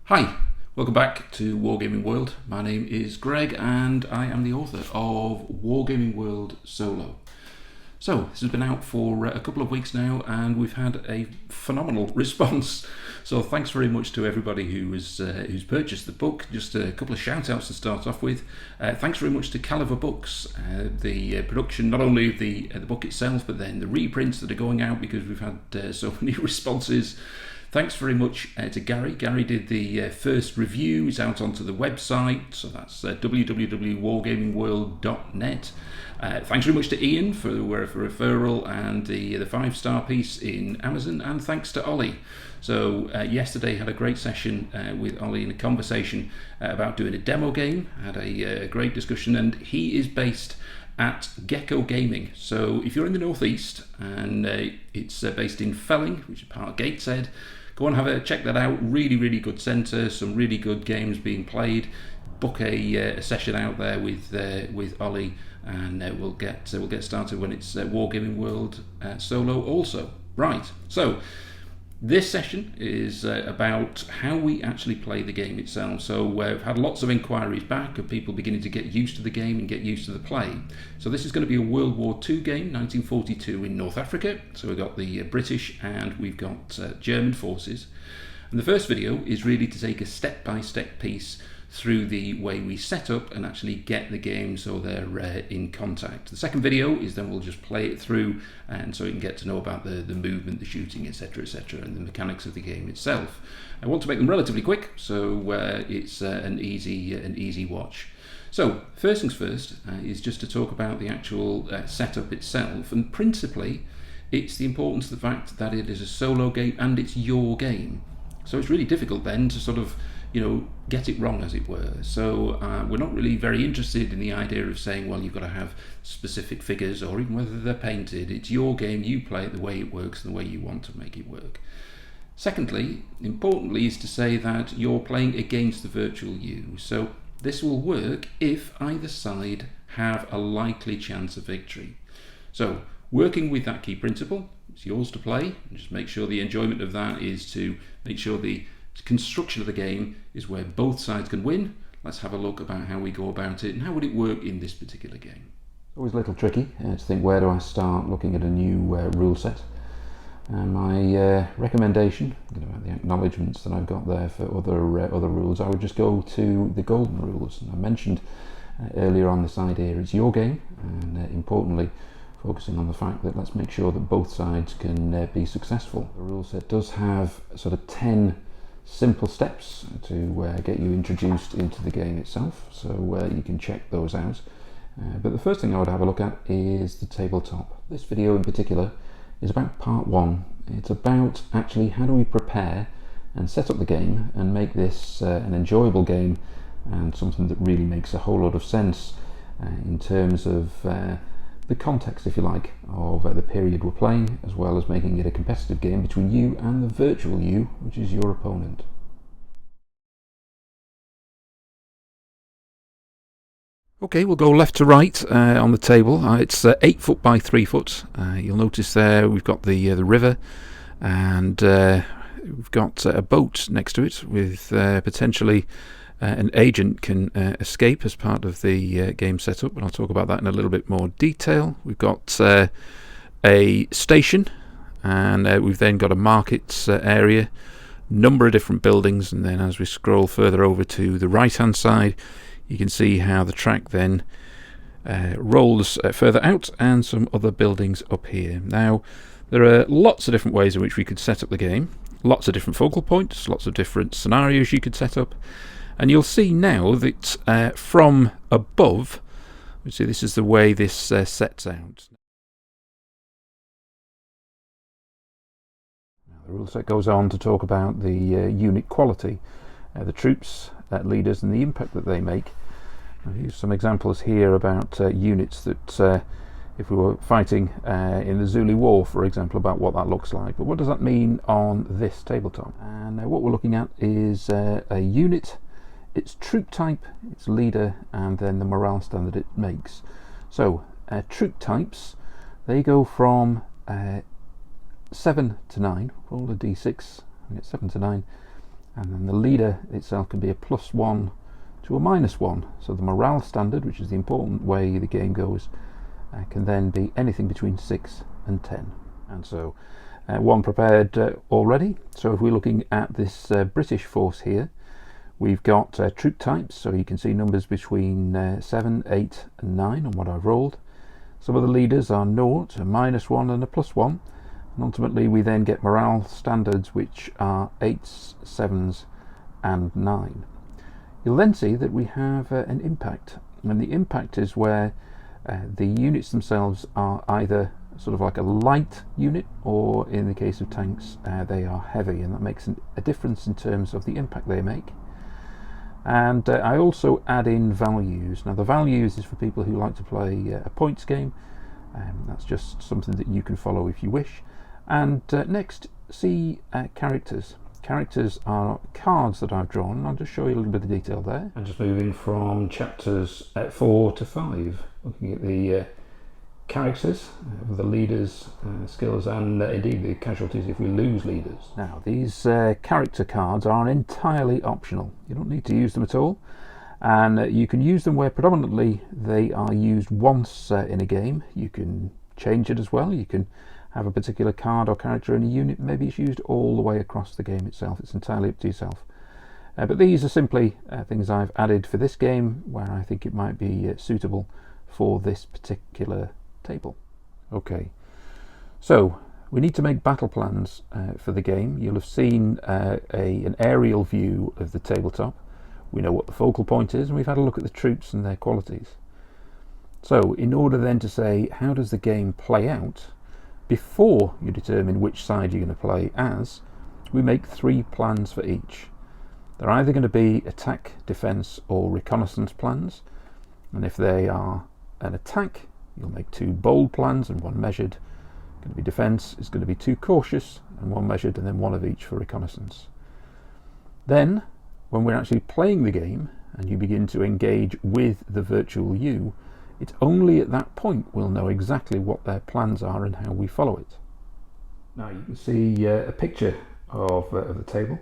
Hi, welcome back to Wargaming World. My name is Greg and I am the author of Wargaming World Solo. So this has been out for a couple of weeks now and we've had a phenomenal response. So thanks very much to everybody who's purchased the book. Just a couple of shout outs to start off with. Thanks very much to Caliver Books. The production, not only of the book itself, but then the reprints that are going out because we've had so many responses. Thanks very much to Gary. Gary did the first review. It's out onto the website, so that's www.wargamingworld.net. Thanks very much to Ian for referral and the 5-star piece in Amazon, and thanks to Ollie. So yesterday had a great session with Ollie in a conversation about doing a demo game. Had a great discussion, and he is based at Gecko Gaming. So if you're in the northeast and it's based in Felling, which is part of Gateshead, go and check that out. Really good centre, some really good games being played. Book a session out there with Ollie, and we'll get started when it's Wargaming World Solo also. Right, so this session is about how we actually play the game itself. So we've had lots of inquiries back of people beginning to get used to the game and get used to the play. So this is going to be a World War II game, 1942 in North Africa. So we've got the British and we've got German forces. And the first video is really to take a step-by-step piece through the way we set up and actually get the game so they're in contact. The second video is then we'll just play it through, and so you can get to know about the movement, the shooting, etc, and the mechanics of the game itself. I want to make them relatively quick, so it's an easy watch. So first things first is just to talk about the actual setup itself, and principally it's the importance of the fact that it is a solo game and it's your game. So it's really difficult then to sort of get it wrong, as it were. So we're not really very interested in the idea of saying, well, you've got to have specific figures or even whether they're painted. It's your game, you play it the way it works and the way you want to make it work. Secondly, importantly, is to say that you're playing against the virtual you. So this will work if either side have a likely chance of victory. So working with that key principle, it's yours to play. Just make sure the enjoyment of that is to make sure the construction of the game is where both sides can win. Let's have a look about how we go about it and how would it work in this particular game. Always a little tricky to think, where do I start looking at a new rule set? My recommendation, about the acknowledgements that I've got there for other rules, I would just go to the golden rules. And I mentioned earlier on this idea, it's your game, and importantly focusing on the fact that let's make sure that both sides can be successful. The rule set does have sort of 10 simple steps to get you introduced into the game itself, so you can check those out. But the first thing I would have a look at is the tabletop. This video in particular is about part 1. It's about actually how do we prepare and set up the game and make this an enjoyable game and something that really makes a whole lot of sense in terms of the context, if you like, of the period we're playing, as well as making it a competitive game between you and the virtual you, which is your opponent. Okay, we'll go left to right on the table. It's 8 foot by 3 foot. You'll notice there we've got the river, and we've got a boat next to it with potentially an agent can escape as part of the game setup, and I'll talk about that in a little bit more detail. We've got a station, and we've then got a market area, number of different buildings, and then as we scroll further over to the right hand side you can see how the track then rolls further out, and some other buildings up here. Now there are lots of different ways in which we could set up the game, lots of different focal points, lots of different scenarios you could set up. And you'll see now that from above, you see this is the way this sets out. The rule set goes on to talk about the unit quality, the troops, leaders, and the impact that they make. I've used some examples here about units that if we were fighting in the Zulu War, for example, about what that looks like. But what does that mean on this tabletop? And what we're looking at is a unit, its troop type, its leader, and then the morale standard it makes. So troop types, they go from 7 to 9. Roll a d6 and get 7 to 9. And then the leader itself can be a +1 to a -1. So the morale standard, which is the important way the game goes, can then be anything between 6 and 10. And so one prepared already. So if we're looking at this British force here, we've got troop types, so you can see numbers between 7, 8 and 9 on what I've rolled. Some of the leaders are 0, a -1 and a +1. And ultimately we then get morale standards, which are 8s, 7s and 9. You'll then see that we have an impact, and the impact is where the units themselves are either sort of like a light unit, or in the case of tanks they are heavy, and that makes a difference in terms of the impact they make. And I also add in values. Now the values is for people who like to play a points game. That's just something that you can follow if you wish. And next, see characters. Characters are cards that I've drawn. I'll just show you a little bit of detail there. And just moving from chapters 4 to 5, looking at the characters, the leaders' skills, and indeed the casualties if we lose leaders. Now these character cards are entirely optional. You don't need to use them at all, and you can use them where predominantly they are used once in a game. You can change it as well. You can have a particular card or character in a unit, maybe it's used all the way across the game itself. It's entirely up to yourself. But these are simply things I've added for this game where I think it might be suitable for this particular table. Okay, so we need to make battle plans for the game. You'll have seen an aerial view of the tabletop. We know what the focal point is, and we've had a look at the troops and their qualities. So in order then to say how does the game play out, before you determine which side you're going to play as, we make 3 plans for each. They're either going to be attack, defense or reconnaissance plans, and if they are an attack, you'll make 2 bold plans and 1 measured. Going to be defense is going to be 2 cautious and 1 measured, and then 1 of each for reconnaissance. Then when we're actually playing the game and you begin to engage with the virtual you, it's only at that point we'll know exactly what their plans are and how we follow it. Now you can see a picture of the table,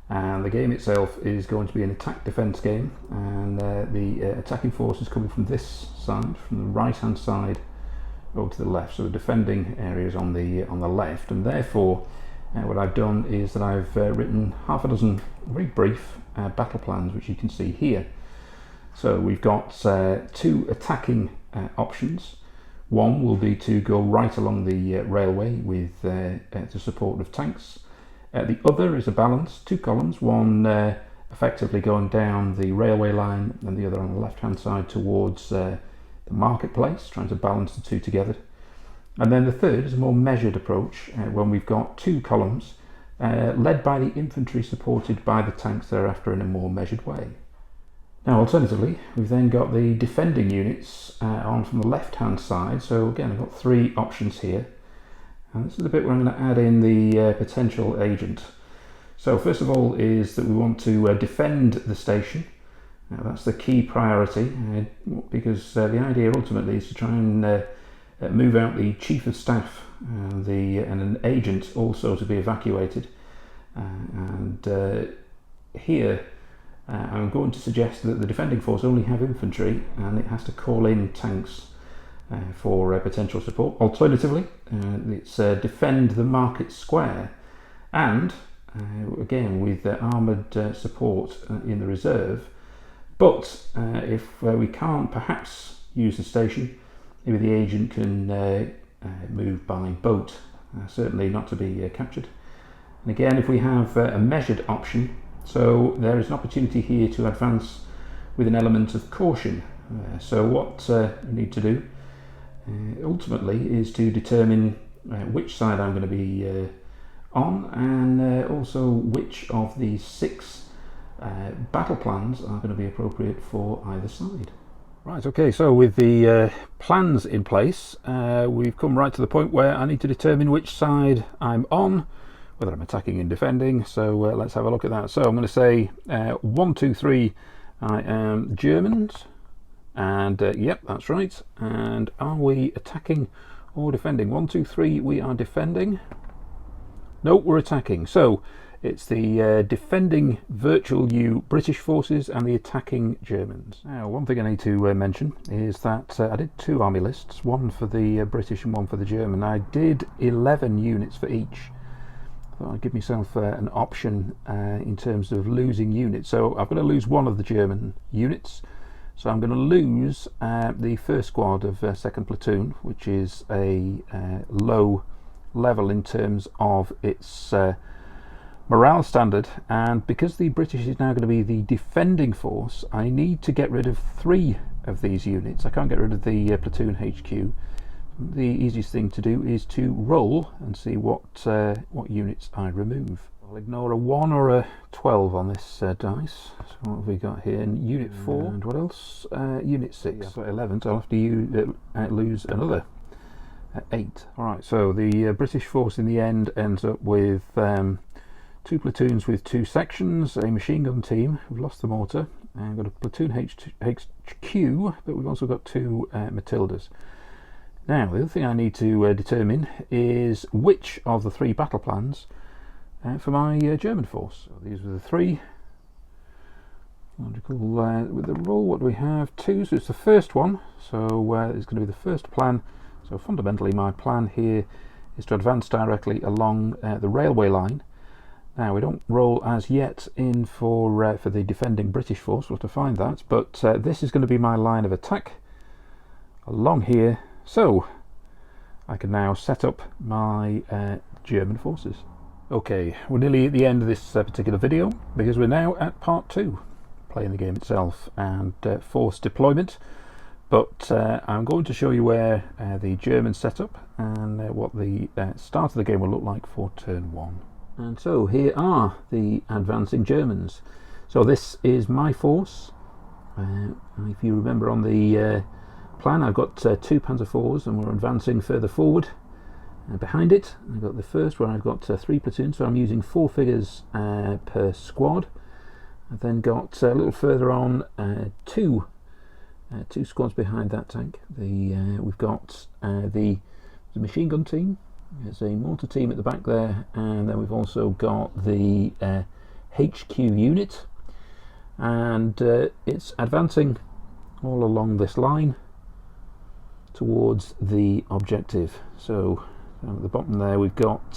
and the game itself is going to be an attack defense game, and the attacking force is coming from this side, from the right hand side over to the left. So the defending area is on the left, and therefore what I've done is that I've written half a dozen very brief battle plans, which you can see here. So we've got 2 attacking options. One will be to go right along the railway with the support of tanks. The other is a balance, 2 columns, one effectively going down the railway line and the other on the left hand side towards the marketplace, trying to balance the 2 together. And then the third is a more measured approach when we've got 2 columns led by the infantry, supported by the tanks thereafter in a more measured way. Now alternatively, we've then got the defending units on from the left hand side. So again, I've got 3 options here, and this is the bit where I'm going to add in the potential agent. So first of all is that we want to defend the station. Now that's the key priority, because the idea ultimately is to try and move out the chief of staff and an agent also to be evacuated. Here I'm going to suggest that the defending force only have infantry, and it has to call in tanks for potential support. Alternatively, it's defend the market square, and again with armoured support in the reserve. But if we can't perhaps use the station, maybe the agent can move by boat, certainly not to be captured. And again, if we have a measured option, so there is an opportunity here to advance with an element of caution. So what you need to do ultimately is to determine which side I'm going to be on, and also which of these 6 battle plans are going to be appropriate for either side. Right, okay, so with the plans in place, we've come right to the point where I need to determine which side I'm on, whether I'm attacking and defending. So let's have a look at that. So I'm going to say 1, 2, 3, I am Germans, and yep, that's right. And are we attacking or defending? 1, 2, 3, we are defending. No, we're attacking. So It's the defending virtual U British forces and the attacking Germans. Now, one thing I need to mention is that I did 2 army lists, one for the British and one for the German. I did 11 units for each. I thought I'd give myself an option in terms of losing units. So I'm going to lose one of the German units. So I'm going to lose the first squad of 2nd Platoon, which is a low level in terms of its morale standard, and because the British is now going to be the defending force, I need to get rid of 3 of these units. I can't get rid of the platoon HQ. The easiest thing to do is to roll and see what units I remove. I'll ignore a 1 or a 12 on this dice. So what have we got here? And unit 4, and what else? Unit 6. Yeah, I've got 11, so I'll have to lose another 8. Alright, so the British force in the end ends up with 2 platoons with 2 sections, a machine gun team. We've lost the mortar, and we've got a platoon HQ, but we've also got 2 Matildas. Now, the other thing I need to determine is which of the 3 battle plans for my German force. So these are the 3. Logical. With the roll, what do we have? 2, so it's the first one. So it's going to be the first plan. So fundamentally, my plan here is to advance directly along the railway line. Now, we don't roll as yet in for the defending British force. We'll have to find that. But this is going to be my line of attack along here. So I can now set up my German forces. Okay, we're nearly at the end of this particular video, because we're now at part 2, playing the game itself and force deployment. But I'm going to show you where the Germans set up and what the start of the game will look like for turn 1. And so here are the advancing Germans. So this is my force. If you remember on the plan, I've got 2 Panzer IVs, and we're advancing further forward. Behind it, I've got the first, where I've got 3 platoons, so I'm using 4 figures per squad. I've then got a little further on 2 squads behind that tank. We've got the machine gun team. There's a mortar team at the back there, and then we've also got the HQ unit, and it's advancing all along this line towards the objective. So down at the bottom there we've got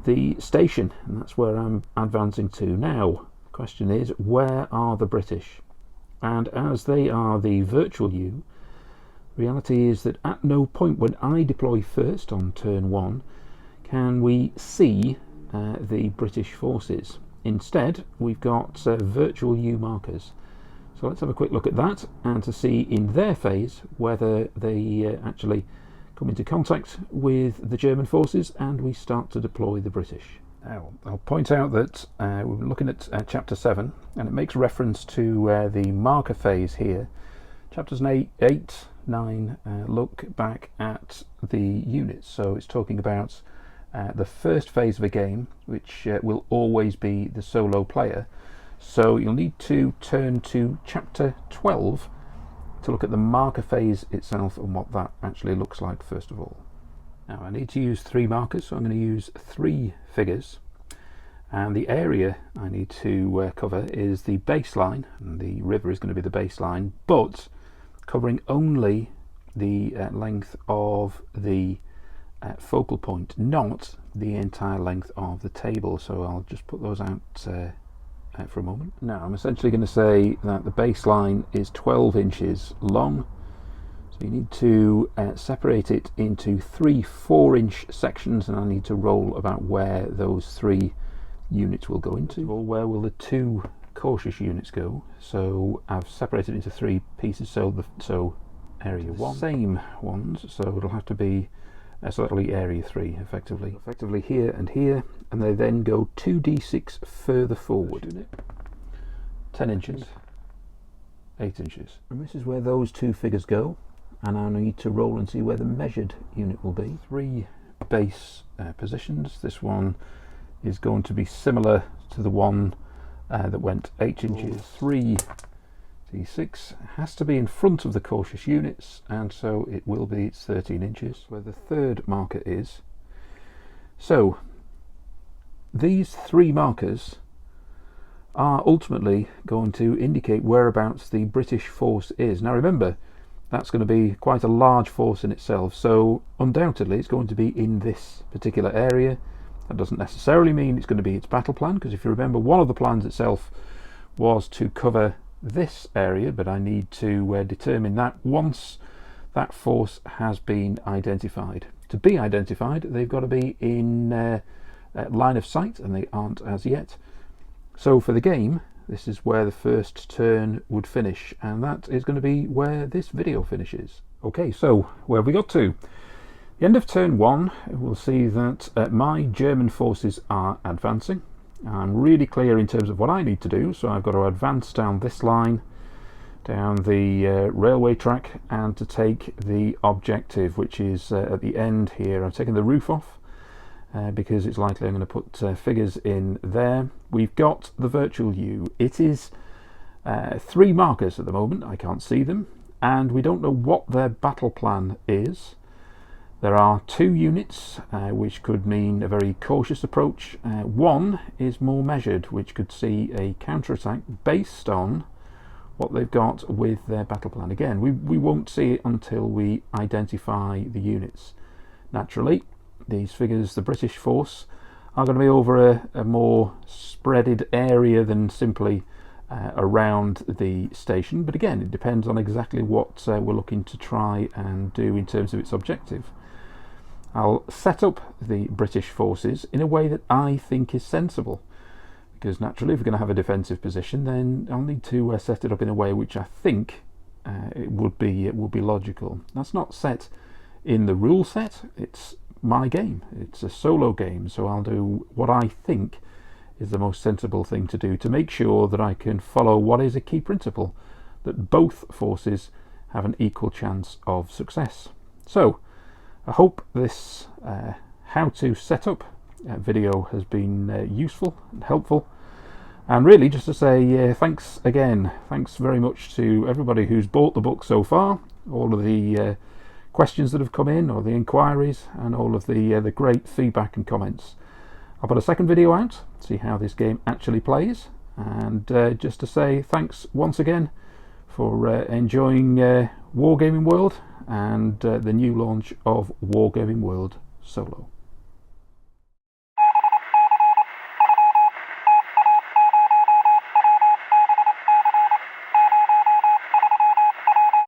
the station, and that's where I'm advancing to. Now, the question is, where are the British? And as they are the virtual U, reality is that at no point when I deploy first on turn 1 can we see the British forces. Instead, we've got virtual U markers. So let's have a quick look at that, and to see in their phase whether they actually come into contact with the German forces and we start to deploy the British. Now, I'll point out that we're looking at chapter 7, and it makes reference to the marker phase here. Chapters 8, 9 look back at the units, so it's talking about the first phase of a game, which will always be the solo player. So you'll need to turn to chapter 12 to look at the marker phase itself and what that actually looks like first of all. Now, I need to use 3 markers, so I'm going to use 3 figures, and the area I need to cover is the baseline, and the river is going to be the baseline, but covering only the length of the focal point, not the entire length of the table. So I'll just put those out for a moment. Now, I'm essentially going to say that the baseline is 12 inches long, so you need to separate it into 3 4-inch sections, and I need to roll about where those 3 units will go into. Or where will the 2 cautious units go? So I've separated into 3 pieces, so area 1, same ones, so it'll have to be so that'll be area 3 effectively here and here, and they then go 2d6 further forward, 10 inches, 8 inches, and this is where those 2 figures go. And I need to roll and see where the measured unit will be. 3 base positions. This one is going to be similar to the one that went 8 inches. 3d6 has to be in front of the cautious units, and so it will be, it's 13 inches where the 3rd marker is. So these 3 markers are ultimately going to indicate whereabouts the British force is. Now remember, that's going to be quite a large force in itself, so undoubtedly it's going to be in this particular area. That doesn't necessarily mean it's going to be its battle plan, because if you remember, one of the plans itself was to cover this area, but I need to determine that once that force has been identified. To be identified, they've got to be in line of sight, and they aren't as yet. So for the game, this is where the first turn would finish, and that is going to be where this video finishes. Okay, so where have we got to? The end of turn 1, we'll see that my German forces are advancing. I'm really clear in terms of what I need to do, so I've got to advance down this line, down the railway track, and to take the objective, which is at the end here. I've taken the roof off because it's likely I'm going to put figures in there. We've got the virtual U. It is 3 markers at the moment. I can't see them, and we don't know what their battle plan is. There are 2 units, which could mean a very cautious approach. One is more measured, which could see a counterattack based on what they've got with their battle plan. Again, we won't see it until we identify the units. Naturally, these figures, the British force, are going to be over a more spreaded area than simply around the station. But again, it depends on exactly what we're looking to try and do in terms of its objective. I'll set up the British forces in a way that I think is sensible, because naturally if we're going to have a defensive position, then I'll need to set it up in a way which I think it would be logical. That's not set in the rule set. It's my game. It's a solo game, so I'll do what I think is the most sensible thing to do to make sure that I can follow what is a key principle, that both forces have an equal chance of success. So I hope this how to set up video has been useful and helpful, and really just to say thanks again, thanks very much to everybody who's bought the book so far, all of the questions that have come in, or the inquiries, and all of the great feedback and comments. I'll put a second video out, see how this game actually plays, and just to say thanks once again for enjoying Wargaming World and the new launch of Wargaming World Solo.